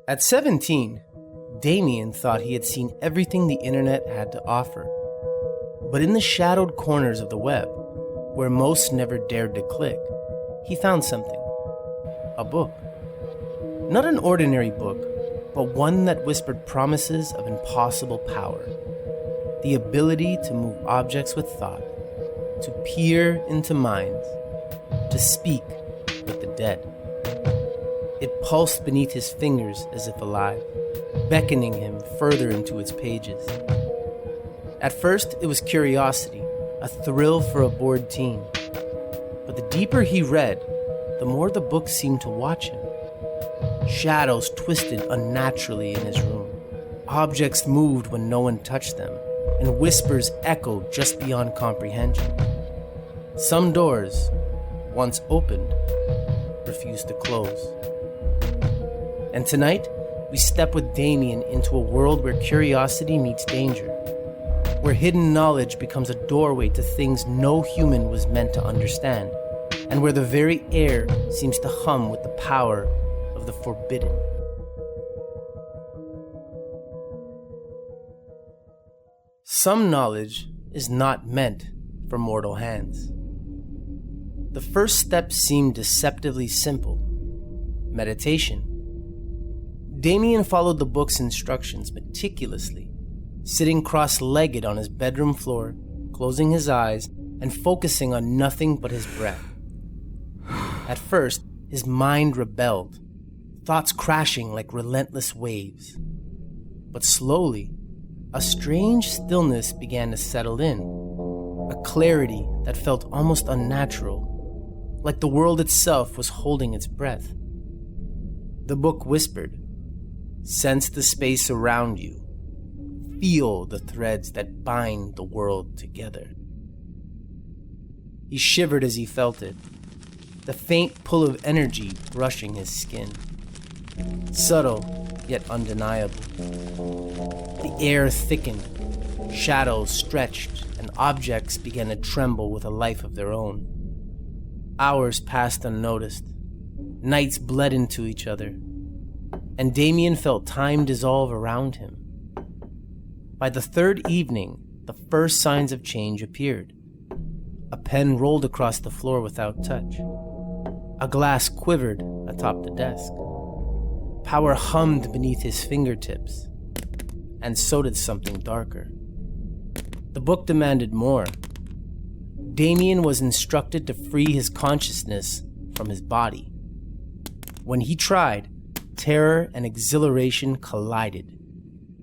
At 17, Damien thought he had seen everything the internet had to offer. But in the shadowed corners of the web, where most never dared to click, he found something. A book. Not an ordinary book, but one that whispered promises of impossible power. The ability to move objects with thought, to peer into minds, to speak with the dead. It pulsed beneath his fingers as if alive, beckoning him further into its pages. At first, it was curiosity, a thrill for a bored teen. But the deeper he read, the more the book seemed to watch him. Shadows twisted unnaturally in his room. Objects moved when no one touched them, and whispers echoed just beyond comprehension. Some doors, once opened, refused to close. And tonight, we step with Damien into a world where curiosity meets danger, where hidden knowledge becomes a doorway to things no human was meant to understand, and where the very air seems to hum with the power of the forbidden. Some knowledge is not meant for mortal hands. The first step seemed deceptively simple: meditation. Damien followed the book's instructions meticulously, sitting cross-legged on his bedroom floor, closing his eyes and focusing on nothing but his breath. At first, his mind rebelled, thoughts crashing like relentless waves. But slowly, a strange stillness began to settle in, a clarity that felt almost unnatural, like the world itself was holding its breath. The book whispered, "Sense the space around you. Feel the threads that bind the world together." He shivered as he felt it, the faint pull of energy brushing his skin. Subtle, yet undeniable. The air thickened, shadows stretched, and objects began to tremble with a life of their own. Hours passed unnoticed. Nights bled into each other, and Damien felt time dissolve around him. By the third evening, the first signs of change appeared. A pen rolled across the floor without touch. A glass quivered atop the desk. Power hummed beneath his fingertips, and so did something darker. The book demanded more. Damien was instructed to free his consciousness from his body. When he tried, terror and exhilaration collided.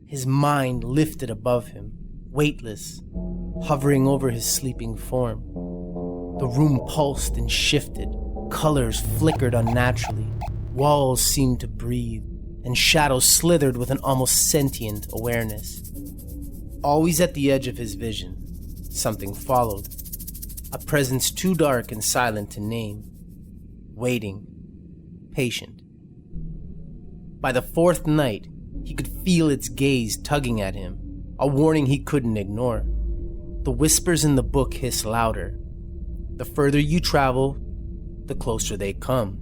His mind lifted above him, weightless, hovering over his sleeping form. The room pulsed and shifted. Colors flickered unnaturally. Walls seemed to breathe, and shadows slithered with an almost sentient awareness. Always at the edge of his vision, something followed. A presence too dark and silent to name. Waiting. Patient. By the fourth night, he could feel its gaze tugging at him, a warning he couldn't ignore. The whispers in the book hiss louder. The further you travel, the closer they come.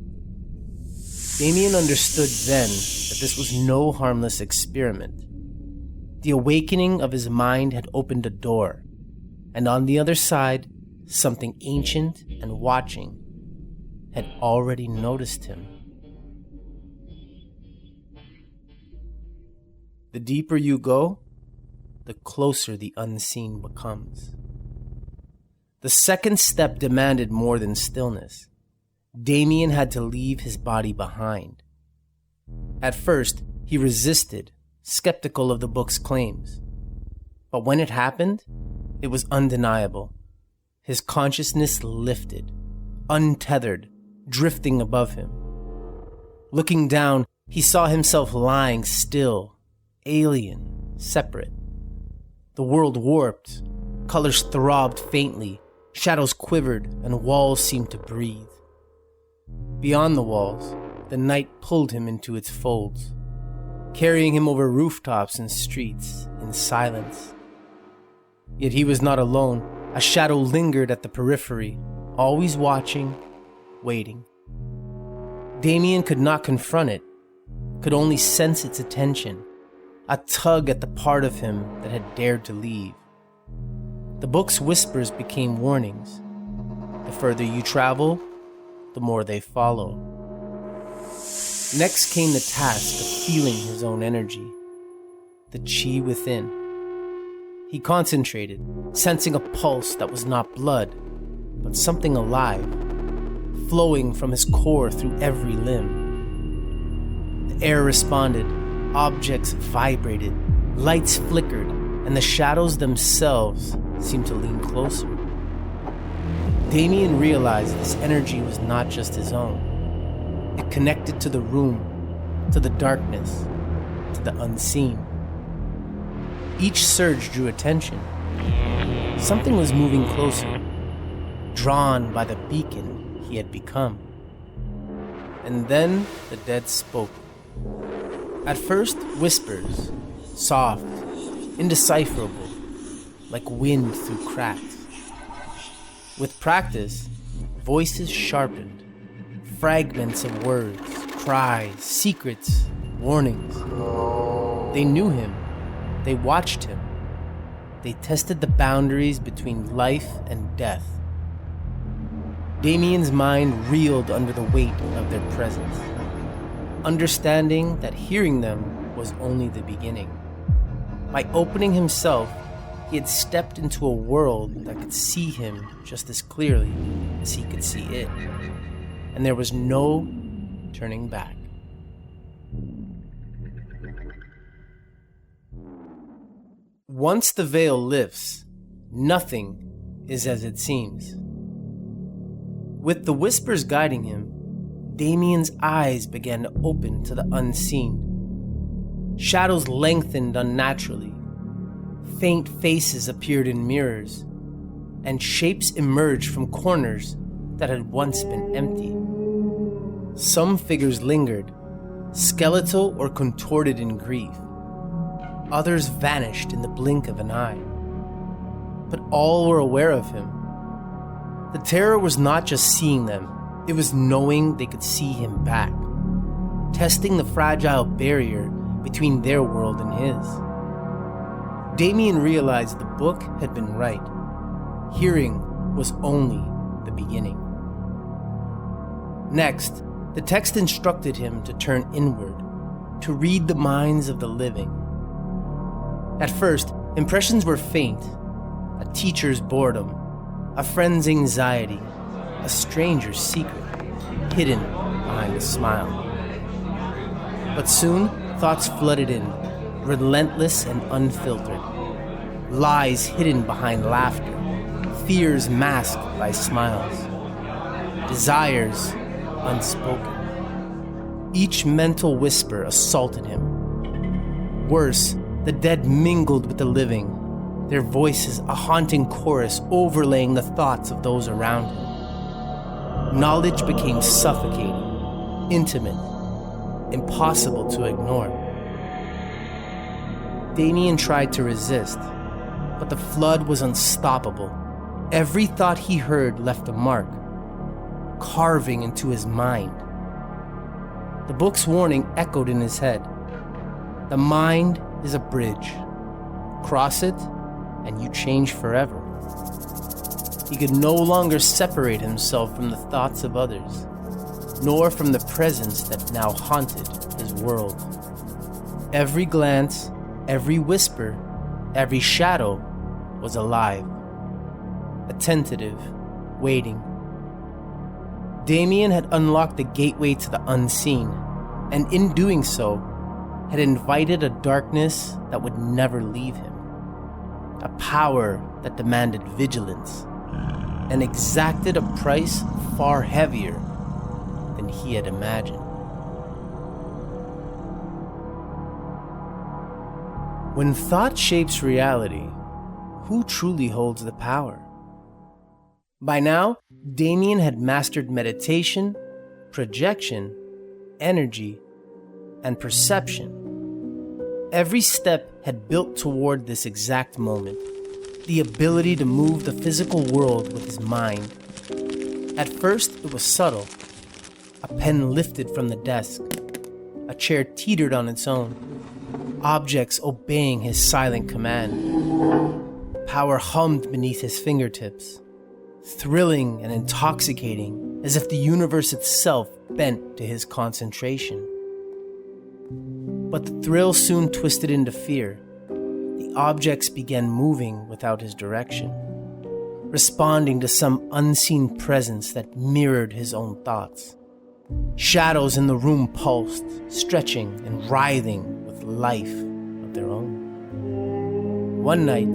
Damien understood then that this was no harmless experiment. The awakening of his mind had opened a door, and on the other side, something ancient and watching had already noticed him. The deeper you go, the closer the unseen becomes. The second step demanded more than stillness. Damien had to leave his body behind. At first, he resisted, skeptical of the book's claims. But when it happened, it was undeniable. His consciousness lifted, untethered, drifting above him. Looking down, he saw himself lying still, alien, separate. The world warped, colors throbbed faintly, shadows quivered, and walls seemed to breathe. Beyond the walls, the night pulled him into its folds, carrying him over rooftops and streets in silence. Yet he was not alone. A shadow lingered at the periphery, always watching, waiting. Damien could not confront it, could only sense its attention, a tug at the part of him that had dared to leave. The book's whispers became warnings. The further you travel, the more they follow. Next came the task of feeling his own energy, the chi within. He concentrated, sensing a pulse that was not blood, but something alive, flowing from his core through every limb. The air responded, objects vibrated, lights flickered, and the shadows themselves seemed to lean closer. Damien realized this energy was not just his own. It connected to the room, to the darkness, to the unseen. Each surge drew attention. Something was moving closer, drawn by the beacon he had become. And then the dead spoke. At first, whispers, soft, indecipherable, like wind through cracks. With practice, voices sharpened, fragments of words, cries, secrets, warnings. They knew him. They watched him. They tested the boundaries between life and death. Damien's mind reeled under the weight of their presence, understanding that hearing them was only the beginning. By opening himself, he had stepped into a world that could see him just as clearly as he could see it. And there was no turning back. Once the veil lifts, nothing is as it seems. With the whispers guiding him, Damien's eyes began to open to the unseen. Shadows lengthened unnaturally. Faint faces appeared in mirrors, and shapes emerged from corners that had once been empty. Some figures lingered, skeletal or contorted in grief. Others vanished in the blink of an eye. But all were aware of him. The terror was not just seeing them, it was knowing they could see him back, testing the fragile barrier between their world and his. Damien realized the book had been right. Hearing was only the beginning. Next, the text instructed him to turn inward, to read the minds of the living. At first, impressions were faint. A teacher's boredom, a friend's anxiety, a stranger's secret, hidden behind a smile. But soon, thoughts flooded in, relentless and unfiltered. Lies hidden behind laughter, fears masked by smiles, desires unspoken. Each mental whisper assaulted him. Worse, the dead mingled with the living, their voices a haunting chorus overlaying the thoughts of those around him. Knowledge became suffocating, intimate, impossible to ignore. Damien tried to resist, but the flood was unstoppable. Every thought he heard left a mark, carving into his mind. The book's warning echoed in his head. The mind is a bridge. Cross it, and you change forever. He could no longer separate himself from the thoughts of others, nor from the presence that now haunted his world. Every glance, every whisper, every shadow was alive, attentive, waiting. Damien had unlocked the gateway to the unseen, and in doing so, had invited a darkness that would never leave him. A power that demanded vigilance, and exacted a price far heavier than he had imagined. When thought shapes reality, who truly holds the power? By now, Damien had mastered meditation, projection, energy, and perception. Every step had built toward this exact moment, the ability to move the physical world with his mind. At first, it was subtle. A pen lifted from the desk, a A chair teetered on its own, objects obeying his silent command. Power hummed beneath his fingertips, thrilling and intoxicating, as if the universe itself bent to his concentration. But the thrill soon twisted into fear. The objects began moving without his direction, responding to some unseen presence that mirrored his own thoughts. Shadows in the room pulsed, stretching and writhing with life of their own. One night,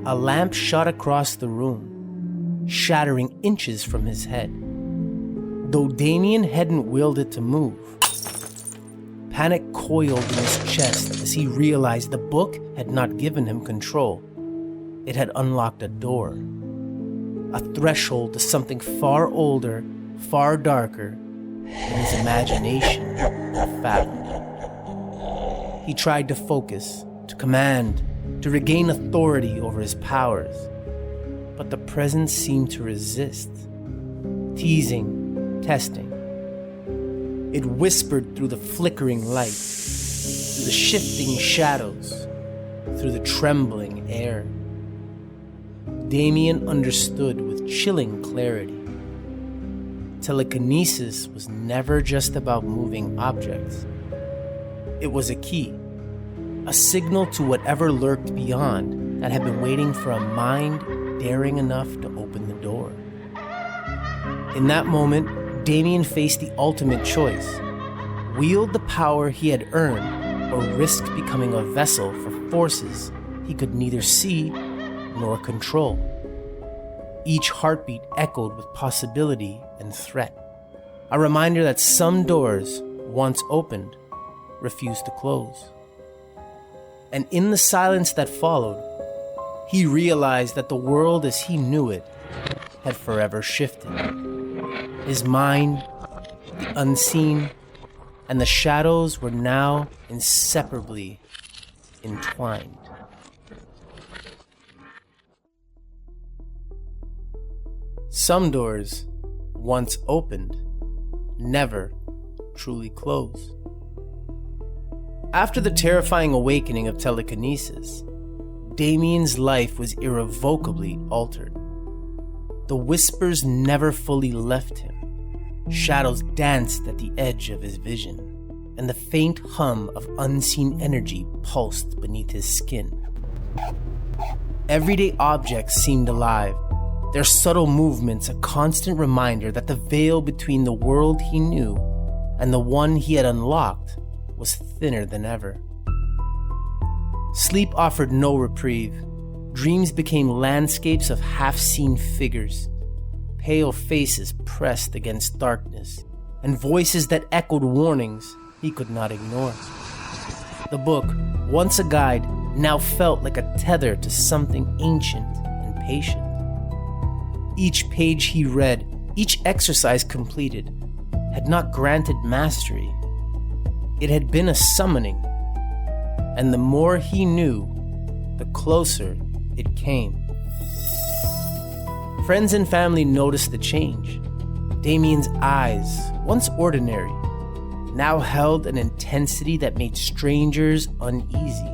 a lamp shot across the room, shattering inches from his head. Though Damien hadn't willed it to move, panic coiled in his chest as he realized the book had not given him control. It had unlocked a door, a threshold to something far older, far darker than his imagination could fathom. He tried to focus, to command, to regain authority over his powers, but the presence seemed to resist, teasing, testing. It whispered through the flickering light, through the shifting shadows, through the trembling air. Damien understood with chilling clarity. Telekinesis was never just about moving objects. It was a key, a signal to whatever lurked beyond that had been waiting for a mind daring enough to open the door. In that moment, Damien faced the ultimate choice: wield the power he had earned or risk becoming a vessel for forces he could neither see nor control. Each heartbeat echoed with possibility and threat, a reminder that some doors, once opened, refused to close. And in the silence that followed, he realized that the world as he knew it had forever shifted. His mind, the unseen, and the shadows were now inseparably entwined. Some doors, once opened, never truly close. After the terrifying awakening of telekinesis, Damien's life was irrevocably altered. The whispers never fully left him. Shadows danced at the edge of his vision, and the faint hum of unseen energy pulsed beneath his skin. Everyday objects seemed alive, their subtle movements a constant reminder that the veil between the world he knew and the one he had unlocked was thinner than ever. Sleep offered no reprieve. Dreams became landscapes of half-seen figures, pale faces pressed against darkness, and voices that echoed warnings he could not ignore. The book, once a guide, now felt like a tether to something ancient and patient. Each page he read, each exercise completed, had not granted mastery. It had been a summoning, and the more he knew, the closer it came. Friends and family noticed the change. Damien's eyes, once ordinary, now held an intensity that made strangers uneasy.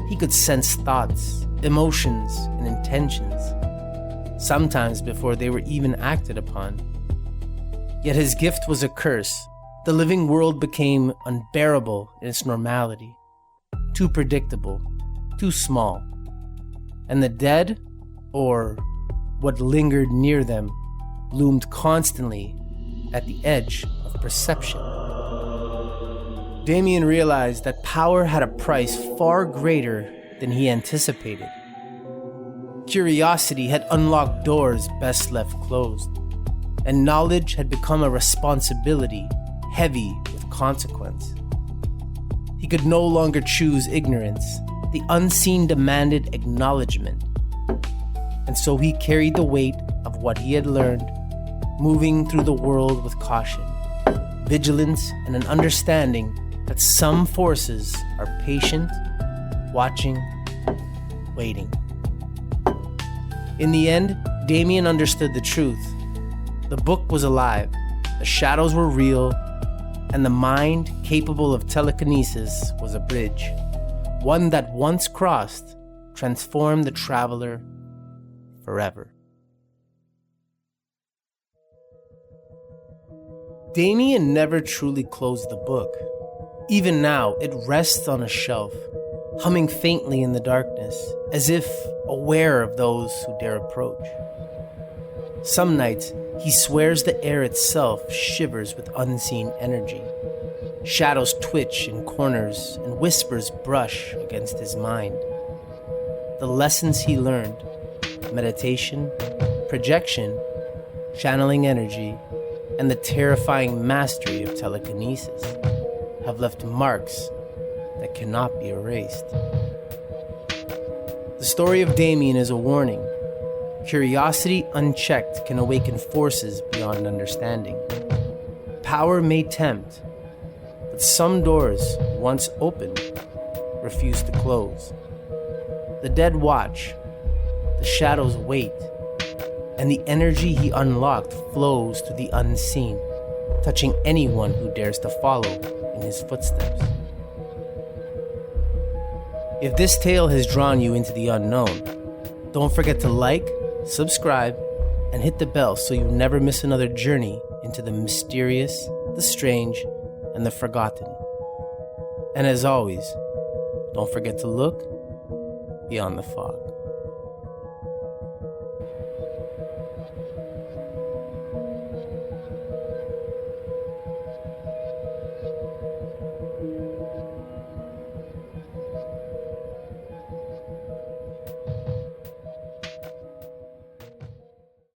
He could sense thoughts, emotions, and intentions, sometimes before they were even acted upon. Yet his gift was a curse. The living world became unbearable in its normality, too predictable, too small. And the dead, or what lingered near them, loomed constantly at the edge of perception. Damien realized that power had a price far greater than he anticipated. Curiosity had unlocked doors best left closed, and knowledge had become a responsibility heavy with consequence. He could no longer choose ignorance. The unseen demanded acknowledgement. And so he carried the weight of what he had learned, moving through the world with caution, vigilance, and an understanding that some forces are patient, watching, waiting. In the end, Damien understood the truth. The book was alive, the shadows were real, and the mind capable of telekinesis was a bridge, one that once crossed transformed the traveler forever. Damien never truly closed the book. Even now, it rests on a shelf, humming faintly in the darkness, as if aware of those who dare approach. Some nights, he swears the air itself shivers with unseen energy. Shadows twitch in corners and whispers brush against his mind. The lessons he learned, meditation, projection, channeling energy, and the terrifying mastery of telekinesis, have left marks that cannot be erased. The story of Damien is a warning. Curiosity unchecked can awaken forces beyond understanding. Power may tempt, but some doors, once opened, refuse to close. The dead watch, the shadows wait, and the energy he unlocked flows to the unseen, touching anyone who dares to follow in his footsteps. If this tale has drawn you into the unknown, don't forget to like, subscribe, and hit the bell so you never miss another journey into the mysterious, the strange, and the forgotten. And as always, don't forget to look beyond the fog.